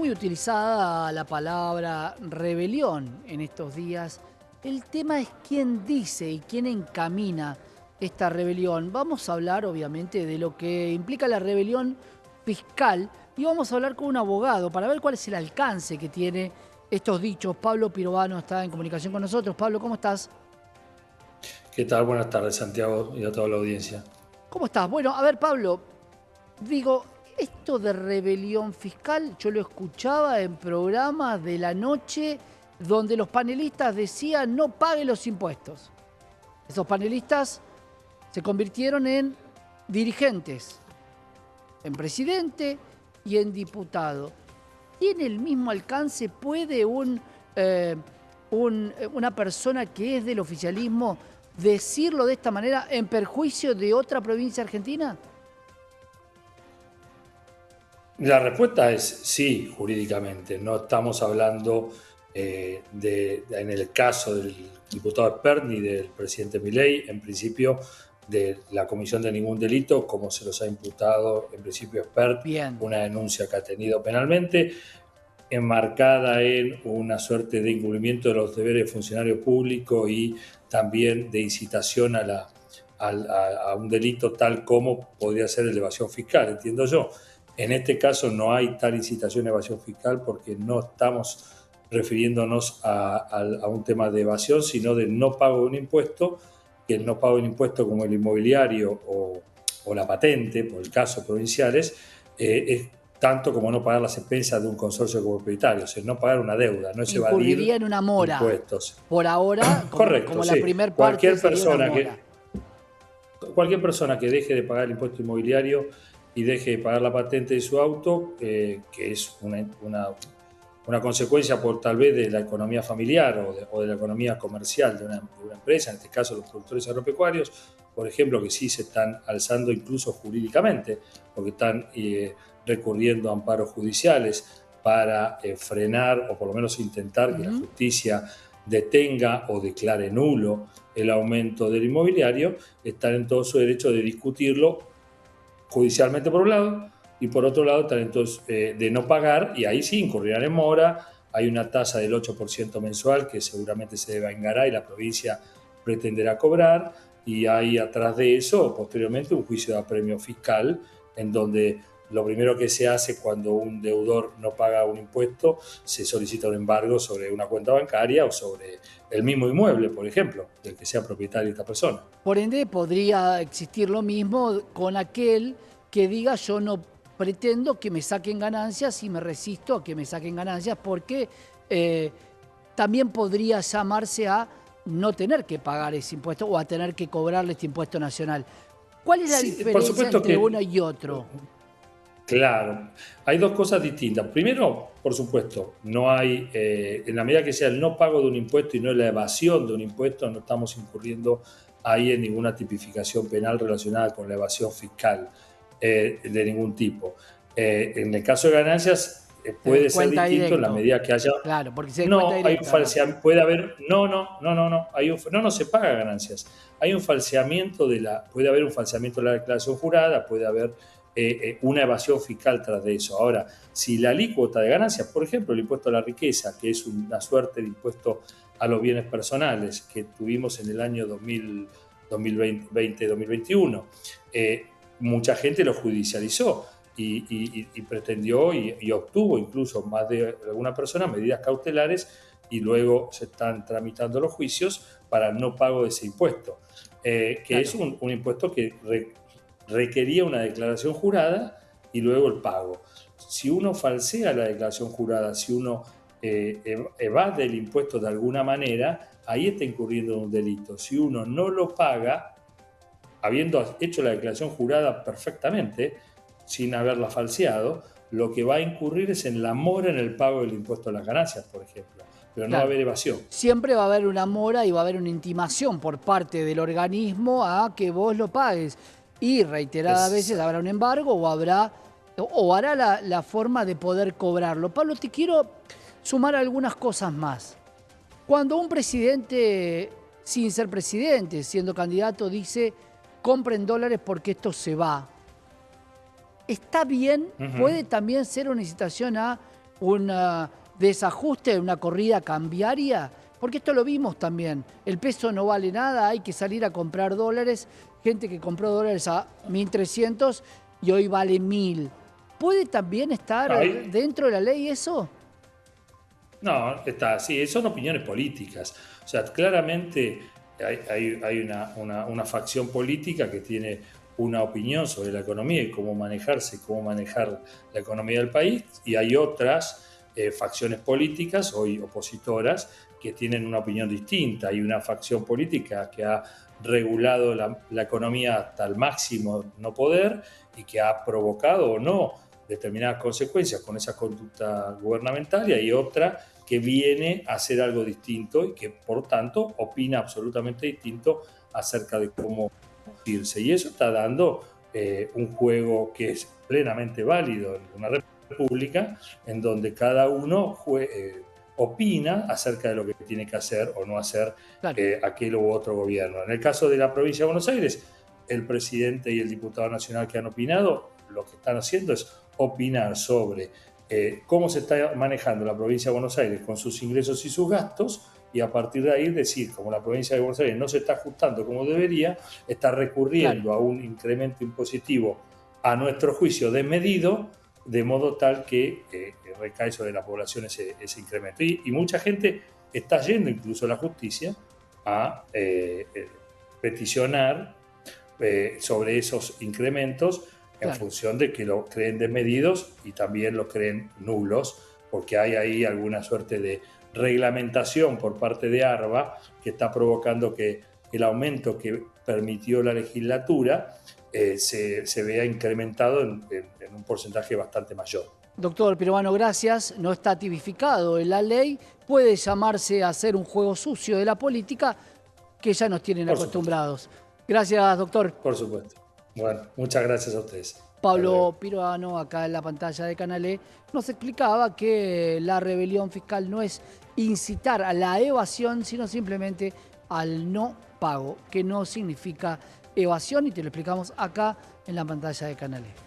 muy utilizada la palabra rebelión en estos días. El tema es quién dice y quién encamina esta rebelión. Vamos a hablar, obviamente, de lo que implica la rebelión fiscal y vamos a hablar con un abogado para ver cuál es el alcance que tiene estos dichos. Pablo Pirovano está en comunicación con nosotros. Pablo, ¿cómo estás? ¿Qué tal? Buenas tardes, Santiago, y a toda la audiencia. ¿Cómo estás? Bueno, a ver, Pablo, digo, esto de rebelión fiscal, yo lo escuchaba en programas de la noche donde los panelistas decían no pague los impuestos. Esos panelistas se convirtieron en dirigentes, en presidente y en diputado. ¿Tiene el mismo alcance? ¿Puede una persona que es del oficialismo decirlo de esta manera en perjuicio de otra provincia argentina? La respuesta es sí, jurídicamente. No estamos hablando en el caso del diputado Espert ni del presidente Milei, en principio, de la comisión de ningún delito, como se los ha imputado en principio Espert, Bien. una denuncia que ha tenido penalmente, enmarcada en una suerte de incumplimiento de los deberes de funcionario público y también de incitación a un delito tal como podría ser el de evasión fiscal, entiendo yo. En este caso no hay tal incitación a evasión fiscal porque no estamos refiriéndonos a un tema de evasión, sino de no pago de un impuesto, que el no pago de un impuesto como el inmobiliario o la patente, por el caso provinciales, es tanto como no pagar las expensas de un consorcio propietario, o sea, no pagar una deuda, no es evadir Incurriría en una mora. impuestos. Por ahora, Correcto, como la sí. primer parte sería una mora. Cualquier persona que deje de pagar el impuesto inmobiliario y deje de pagar la patente de su auto, que es una consecuencia por tal vez de la economía familiar o de la economía comercial de una empresa, en este caso los productores agropecuarios, por ejemplo, que sí se están alzando incluso jurídicamente, porque están recurriendo a amparos judiciales para frenar o por lo menos intentar que la justicia detenga o declare nulo el aumento del inmobiliario, están en todo su derecho de discutirlo judicialmente por un lado, y por otro lado están entonces de no pagar, y ahí sí incurrirán en mora. Hay una tasa del 8% mensual que seguramente se devengará y la provincia pretenderá cobrar, y hay atrás de eso posteriormente un juicio de apremio fiscal en donde lo primero que se hace cuando un deudor no paga un impuesto, se solicita un embargo sobre una cuenta bancaria o sobre el mismo inmueble, por ejemplo, del que sea propietario esta persona. Por ende, podría existir lo mismo con aquel que diga yo no pretendo que me saquen ganancias y me resisto a que me saquen ganancias porque también podría llamarse a no tener que pagar ese impuesto o a tener que cobrarle este impuesto nacional. ¿Cuál es la Sí, por diferencia supuesto entre que uno y otro? claro, hay dos cosas distintas. Primero, por supuesto, no hay, en la medida que sea el no pago de un impuesto y no la evasión de un impuesto, no estamos incurriendo ahí en ninguna tipificación penal relacionada con la evasión fiscal de ningún tipo. En el caso de ganancias, puede ser Cuenta distinto en la directo. medida que haya. Claro, porque si es cuenta No, hay un directa, ¿no? falseamiento, puede haber, no, no se paga ganancias. Hay un falseamiento puede haber un falseamiento de la declaración jurada, puede haber una evasión fiscal tras de eso. Ahora, si la alícuota de ganancias, por ejemplo, el impuesto a la riqueza, que es una suerte de impuesto a los bienes personales que tuvimos en el año 2020-2021, mucha gente lo judicializó y pretendió y obtuvo incluso más de alguna persona medidas cautelares y luego se están tramitando los juicios para no pago de ese impuesto, que Claro. es un impuesto que requería una declaración jurada y luego el pago. Si uno falsea la declaración jurada, si uno evade el impuesto de alguna manera, ahí está incurriendo en un delito. Si uno no lo paga, habiendo hecho la declaración jurada perfectamente, sin haberla falseado, lo que va a incurrir es en la mora en el pago del impuesto a las ganancias, por ejemplo. Pero no va a Claro. haber evasión. Siempre va a haber una mora y va a haber una intimación por parte del organismo a que vos lo pagues. Y reiteradas veces Exacto. habrá un embargo o hará la forma de poder cobrarlo. Pablo, te quiero sumar algunas cosas más. Cuando un presidente, sin ser presidente, siendo candidato, dice compren dólares porque esto se va. Está bien, puede también ser una incitación a un desajuste, una corrida cambiaria? Porque esto lo vimos también. El peso no vale nada, hay que salir a comprar dólares. Gente que compró dólares a 1.300 y hoy vale 1.000. ¿Puede también estar Ahí, dentro de la ley eso? no, está, sí, son opiniones políticas. O sea, claramente hay una facción política que tiene una opinión sobre la economía y cómo manejarse, cómo manejar la economía del país, y hay otras facciones políticas, hoy opositoras, que tienen una opinión distinta. Hay una facción política que ha regulado la economía hasta el máximo no poder y que ha provocado o no determinadas consecuencias con esa conducta gubernamental, y hay otra que viene a hacer algo distinto y que por tanto opina absolutamente distinto acerca de cómo irse. Y eso está dando un juego que es plenamente válido en una república en donde cada uno opina acerca de lo que tiene que hacer o no hacer Claro, aquel u otro gobierno. En el caso de la provincia de Buenos Aires, el presidente y el diputado nacional que han opinado, lo que están haciendo es opinar sobre cómo se está manejando la provincia de Buenos Aires con sus ingresos y sus gastos, y a partir de ahí decir, como la provincia de Buenos Aires no se está ajustando como debería, está claro. recurriendo a un incremento impositivo a nuestro juicio desmedido, de modo tal que recae sobre la población ese incremento. Y mucha gente está yendo incluso a la justicia a peticionar sobre esos incrementos en Claro. función de que lo creen desmedidos y también lo creen nulos, porque hay ahí alguna suerte de reglamentación por parte de ARBA que está provocando que el aumento que permitió la legislatura se vea incrementado en un porcentaje bastante mayor. Doctor Pirovano, gracias. No está tipificado en la ley. Puede llamarse a hacer un juego sucio de la política que ya nos tienen Por supuesto, acostumbrados. Gracias, doctor. por supuesto. Bueno, muchas gracias a ustedes. Hasta Pablo luego. Pirovano, acá en la pantalla de Canal E, nos explicaba que la rebelión fiscal no es incitar a la evasión, sino simplemente al no pago, que no significa evasión, y te lo explicamos acá en la pantalla de Canal E.